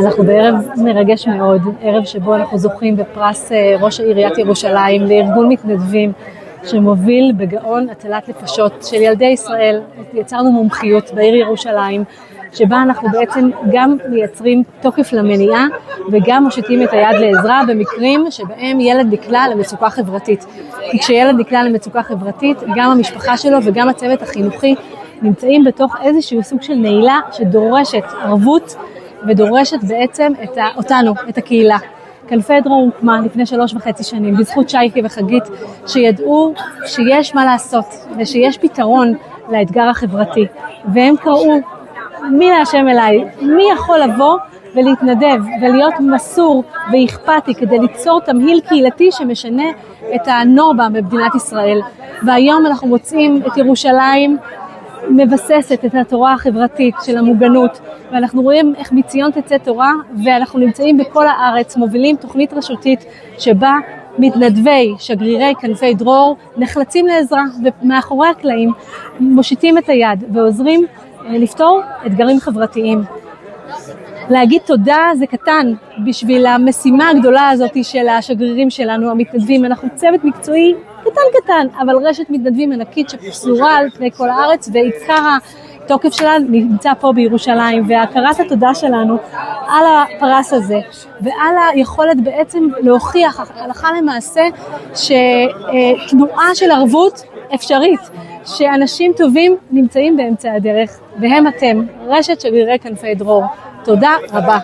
אנחנו בערב מרגש מאוד, ערב שבו אנחנו זוכים בפרס ראש עיריית ירושלים לארגון מתנדבים שמוביל בגאון הצלת נפשות של ילדי ישראל. יצרנו מומחיות בעיר ירושלים, שבה אנחנו בעצם גם מייצרים תוקף למניעה וגם מושיטים את היד לעזרה במקרים שבהם ילד נקלע למצוקה חברתית. כי כשילד נקלע למצוקה חברתית, גם המשפחה שלו וגם הצוות החינוכי נמצאים בתוך איזשהו סוג של נעילה שדורשת ערבות ודורשת בעצם אותנו, את הקהילה. כנפי דרור הוקמה לפני 3.5 שנים, בזכות שייקה וחגית, שידעו שיש מה לעשות ושיש פתרון לאתגר החברתי. והם קראו, מי להשם אליי, מי יכול לבוא ולהתנדב ולהיות מסור ואכפתי כדי ליצור תמהיל קהילתי שמשנה את הנורמה במדינת ישראל. והיום אנחנו מוצאים את ירושלים מבססת את התורה החברתית של המוגנות, ואנחנו רואים איך מציון תצא תורה, ואנחנו נמצאים בכל הארץ, מובילים תוכנית רשותית שבה מתנדבי שגרירי כנפי דרור נחלצים לעזרה, ומאחורי הקלעים מושיטים את היד ועוזרים לפתור אתגרים חברתיים. להגיד תודה זה קטן בשביל המשימה הגדולה הזאת של השגרירים שלנו, המתנדבים. אנחנו צוות מקצועי קטן, אבל רשת מתנדבים ענקית שפזורה על פני כל הארץ, ועיקר התוקף שלה נמצא פה בירושלים, והכרת התודה שלנו על הפרס הזה, ועל היכולת בעצם להוכיח הלכה למעשה שתנועה של ערבות אפשרית, שאנשים טובים נמצאים באמצע הדרך, והם אתם, רשת שגרירי כנפי דרור. תודה רבה.